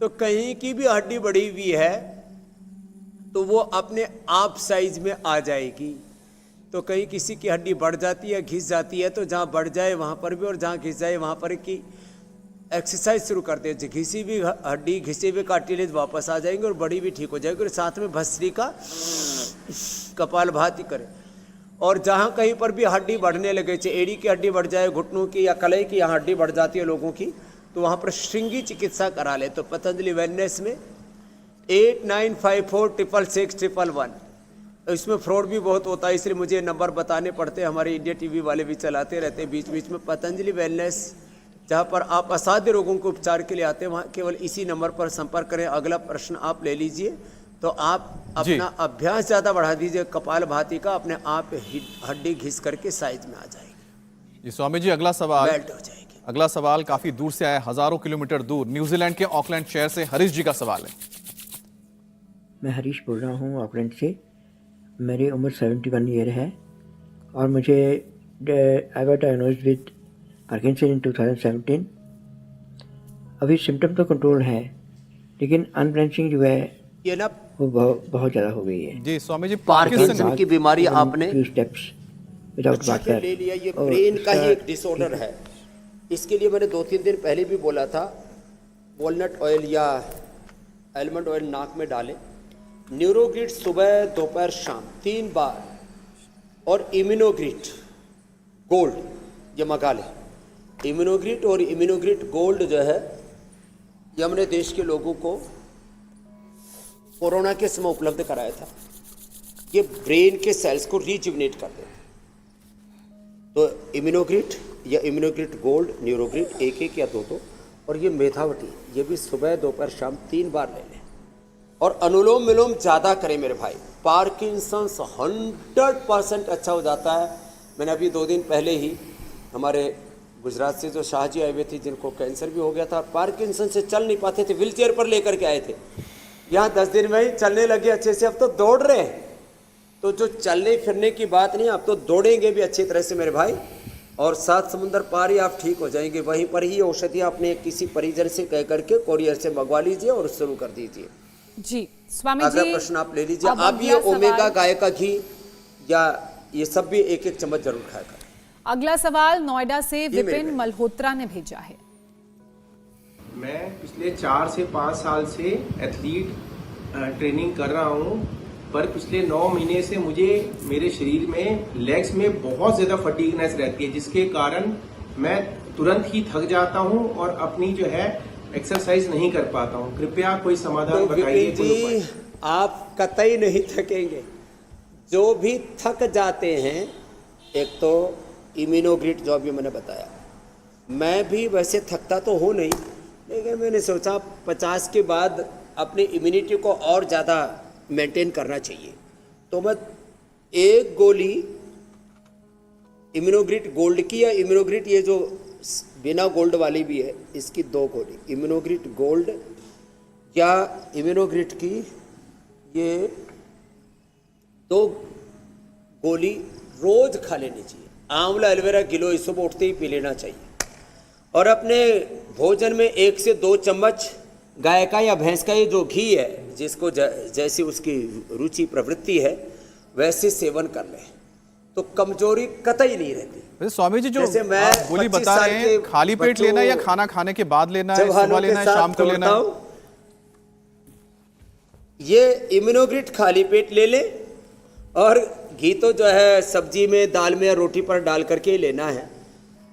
तो कहीं की भी हड्डी बढ़ी हुई है तो वो अपने आप साइज में आ जाएगी। तो कहीं किसी की हड्डी बढ़ जाती है, घिस जाती है, तो जहाँ बढ़ जाए वहाँ पर भी और जहाँ घिस जाए वहाँ पर की एक्सरसाइज शुरू करते हैं। घिसी भी हड्डी, घिसे हुए कार्टिलेज वापस आ जाएंगे और बड़ी भी ठीक हो जाएगी। और साथ में भस्त्रिका, कपालभाति करें। और जहाँ कहीं पर भी हड्डी बढ़ने लगे, चाहे एड़ी की हड्डी बढ़ जाए, घुटनों की या कलाई की यहाँ हड्डी बढ़ जाती है लोगों की, तो वहाँ पर श्रृंगी चिकित्सा करा ले। तो पतंजलि वेलनेस में 8954666111, इसमें फ्रॉड भी बहुत होता है, इसलिए मुझे नंबर बताने पड़ते हैं। हमारे इंडिया टीवी वाले भी चलाते रहते हैं बीच बीच में। पतंजलि वेलनेस, जहाँ पर आप असाध्य रोगों को उपचार के लिए आते हैं, वहाँ केवल इसी नंबर पर संपर्क करें। अगला प्रश्न आप ले लीजिए। तो आप अपना अभ्यास ज़्यादा बढ़ा दीजिए कपालभाति का, अपने आप हड्डी घिस करके साइज में आ जाएगी। जी स्वामी जी, अगला सवाल बेल्ट हो जाएगी। अगला सवाल काफी दूर से आया, हजारों किलोमीटर दूर, न्यूजीलैंड के ऑकलैंड शहर से हरीश जी का सवाल है। मैं हरीश बोल रहा हूँ ऑकलैंड से। मेरी उम्र 71 ईयर है और मुझे I was diagnosed with Parkinson in 2017। अभी सिम्टम तो कंट्रोल है, लेकिन अनब्लेंशिंग जो है ये ना वो बहुत ज़्यादा हो गई है। जी स्वामी जी, पार्किंसन की बीमारी आपने फ्यू स्टेप्स विदाउट अच्छा वाटर ले लिया। ये ब्रेन का ही एक डिसऑर्डर है। इसके लिए मैंने 2-3 दिन पहले भी बोला था, वॉलनट ऑयल या आलमंड ऑयल नाक में डालें, न्यूरोग्रिट सुबह दोपहर शाम 3 बार, और इम्यूनोग्रिट गोल्ड ये मंगा लें। इम्यूनोग्रिट और इम्यूनोग्रिट गोल्ड जो है ये हमने देश के लोगों को कोरोना के समय उपलब्ध कराया था। ये ब्रेन के सेल्स को रिजुविनेट कर देता है। तो इम्यूनोग्रिट या इम्यूनोग्रिट गोल्ड, न्यूरोग्रिट एक या दो, और ये मेथावटी, ये भी सुबह दोपहर शाम 3 बार ले लें। और अनुलोम विलोम ज़्यादा करें मेरे भाई। पार्किंसंस 100% अच्छा हो जाता है। मैंने अभी 2 दिन पहले ही हमारे गुजरात से जो शाह जी आए हुए थे, जिनको कैंसर भी हो गया था, पार्किंसन से चल नहीं पाते थे, व्हील चेयर पर लेकर के आए थे। यहाँ 10 दिन में ही चलने लगे अच्छे से, अब तो दौड़ रहे हैं। तो जो चलने फिरने की बात नहीं, अब तो दौड़ेंगे भी अच्छी तरह से मेरे भाई। और 7 समुंदर पार ही आप ठीक हो जाएंगे। वहीं पर ही औषधियाँ अपने किसी परिजन से कह करके कोरियर से मंगवा लीजिए और शुरू कर दीजिए। जी स्वामी अगला जी, प्रश्न आप ले लीजिए। अब आप ये अगला ओमेगा सवाल- गाय का घी या ये सब भी 1-1 चम्मच जरूर खाया करें। अगला सवाल नोएडा से मेरे विपिन भाई। मल्होत्रा ने भेजा है। मैं पिछले 4 से 5 साल से एथलीट ट्रेनिंग कर रहा हूँ, पर पिछले 9 महीने से मुझे मेरे शरीर में लेग्स में बहुत ज़्यादा फटीगनेस रहती है, जिसके कारण मैं तुरंत ही थक जाता हूँ और अपनी जो है एक्सरसाइज नहीं कर पाता हूँ। कृपया कोई समाधान तो बताइए। विपिन जी, आप कतई नहीं थकेंगे। जो भी थक जाते हैं, एक तो इम्यूनोग्रिट जो अभी मैंने बताया, मैं भी वैसे थकता तो हूँ नहीं, लेकिन मैंने सोचा 50 के बाद अपनी इम्यूनिटी को और ज़्यादा मेंटेन करना चाहिए। तो मैं 1 गोली इम्यूनोग्रिट गोल्ड की, या इम्यूनोग्रिट ये जो बिना गोल्ड वाली भी है, इसकी 2 गोली इम्यूनोग्रिट गोल्ड या इम्यूनोग्रिट की ये 2 गोली रोज खा लेनी चाहिए। आंवला एलोवेरा गिलोय सुबह उठते ही पी लेना चाहिए। और अपने भोजन में 1 से 2 चम्मच गाय का या भैंस का ये जो घी है, जिसको जैसी उसकी रुचि प्रवृत्ति है वैसे सेवन कर लें, तो कमजोरी कतई नहीं रहती। वैसे स्वामी जी, जो जैसे मैं आप गोली 25 बता रहे साल हैं, के खाली पेट बच्चों- लेना है या खाना खाने के बाद लेना है, जवानों सुबह के लेना है, साथ शाम को लेना दौड़ता है? हूं। ये इम्यूनोग्रिट खाली पेट ले लें, और घी तो जो है सब्जी में, दाल में या रोटी पर डाल करके ही लेना है।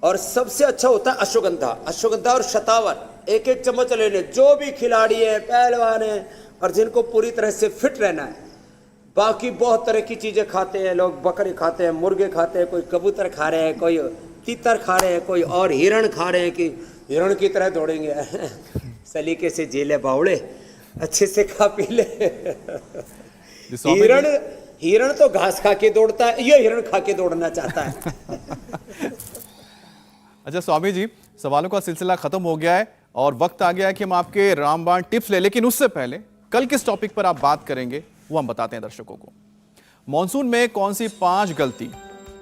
और सबसे अच्छा होता है अश्वगंधा। अश्वगंधा और शतावर 1-1 चम्मच लेने। जो भी खिलाड़ी है, पहलवान है, और जिनको पूरी तरह से फिट रहना है, बाकी बहुत तरह की चीज़ें खाते हैं लोग। बकरे खाते हैं, मुर्गे खाते हैं, कोई कबूतर खा रहे हैं, कोई तीतर खा रहे हैं, कोई और हिरण खा रहे हैं, कि हिरण की तरह दौड़ेंगे। सलीके से जी ले बावड़े, अच्छे से खा पी ले। जी, स्वामी जी। हिरण तो घास खा के दौड़ता है, ये हिरण खा के दौड़ना चाहता है। अच्छा स्वामी जी, सवालों का सिलसिला खत्म हो गया है और वक्त आ गया है कि हम आपके रामबाण टिप्स ले, लेकिन उससे पहले कल किस टॉपिक पर आप बात करेंगे वो हम बताते हैं दर्शकों को। मॉनसून में कौन सी 5 गलती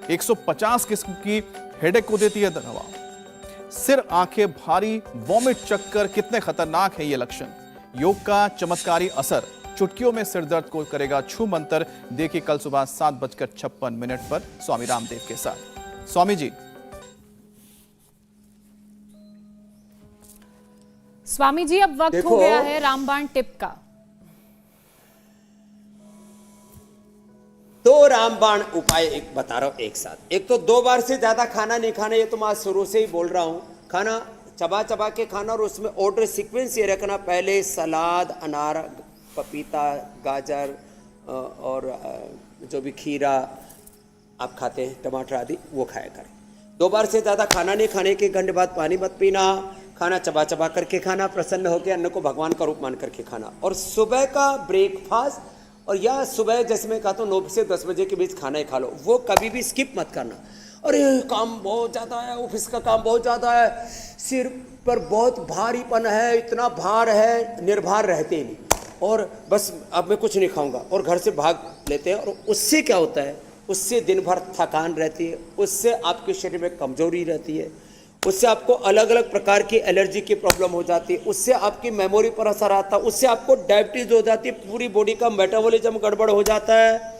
150 किस्म की हेडेक को देती है दवा? सिर, आंखें भारी, वॉमिट, चक्कर कितने खतरनाक है ये लक्षण? योग का चमत्कारी असर, चुटकियों में सिर दर्द को करेगा छू मंतर। देखिए कल सुबह 7:56 पर स्वामी रामदेव के साथ। स्वामी जी। स्वामी जी, अब वक्त हो देखो, गया है रामबाण टिप का। 2 रामबाण उपाय एक बता रहा हूं एक साथ। एक तो 2 बार से ज्यादा खाना नहीं खाना, ये तो मैं शुरू से ही बोल रहा हूं। खाना चबा चबा के खाना और उसमें ऑर्डर सीक्वेंस ये रखना, पहले सलाद, अनार, पपीता, गाजर और जो भी खीरा आप खाते हैं, टमाटर आदि, वो खाया करें। 2 बार से ज़्यादा खाना नहीं खाने के घंटे बाद पानी मत पीना। खाना चबा चबा करके खाना, प्रसन्न होकर अन्न को भगवान का रूप मान करके खाना। और सुबह का ब्रेकफास्ट, और या सुबह जैसे मैं कहता हूँ 9 से 10 बजे के बीच खाना ही खा लो, वो कभी भी स्किप मत करना। अरे काम बहुत ज़्यादा है, ऑफिस का काम बहुत ज़्यादा है, सिर पर बहुत भारीपन है, इतना भार है, निर्भर रहते ही नहीं, और बस अब मैं कुछ नहीं खाऊंगा और घर से भाग लेते हैं। और उससे क्या होता है, उससे दिन भर थकान रहती है, उससे आपके शरीर में कमजोरी रहती है, उससे आपको अलग अलग प्रकार की एलर्जी की प्रॉब्लम हो जाती है, उससे आपकी मेमोरी पर असर आता है, उससे आपको डायबिटीज हो जाती है, पूरी बॉडी का मेटाबॉलिज्म गड़बड़ हो जाता है,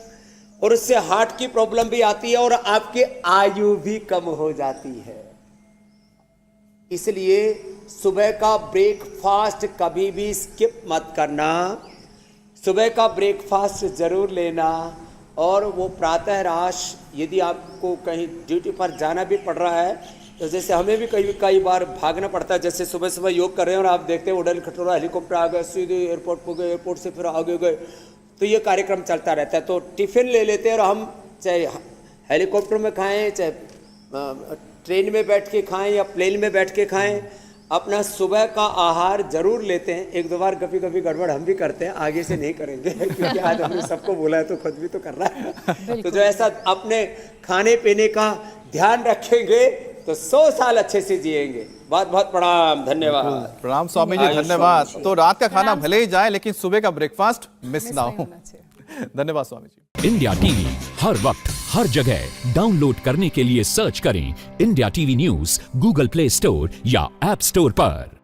और उससे हार्ट की प्रॉब्लम भी आती है, और आपकी आयु भी कम हो जाती है। इसलिए सुबह का ब्रेकफास्ट कभी भी स्किप मत करना। सुबह का ब्रेकफास्ट जरूर लेना। और वो प्रातः राश, यदि आपको कहीं ड्यूटी पर जाना भी पड़ रहा है, तो जैसे हमें भी कई बार भागना पड़ता है, जैसे सुबह सुबह योग कर रहे हैं और आप देखते हैं उड़न खटोला, हेलीकॉप्टर आ गए, सीधे एयरपोर्ट पर गए, एयरपोर्ट से फिर आगे गए, तो ये कार्यक्रम चलता रहता है। तो टिफिन ले लेते हैं, और हम चाहे हेलीकॉप्टर में खाएं, चाहे ट्रेन में बैठ के खाएं या प्लेन में बैठ के खाएं, अपना सुबह का आहार जरूर लेते हैं। 1-2 बार कभी कभी गड़बड़ हम भी करते हैं, आगे से नहीं करेंगे क्योंकि आज हमने सबको बोला है तो खुद भी तो करना है। तो जो ऐसा अपने खाने पीने का ध्यान रखेंगे तो 100 साल अच्छे से जिएंगे। बहुत बहुत प्रणाम, धन्यवाद। प्रणाम स्वामी जी, धन्यवाद। तो रात का खाना भले ही जाए, लेकिन सुबह का ब्रेकफास्ट मिस ना हो। धन्यवाद स्वामी जी। इंडिया टीवी हर वक्त हर जगह डाउनलोड करने के लिए सर्च करें India TV news Google play store या ऐप स्टोर पर।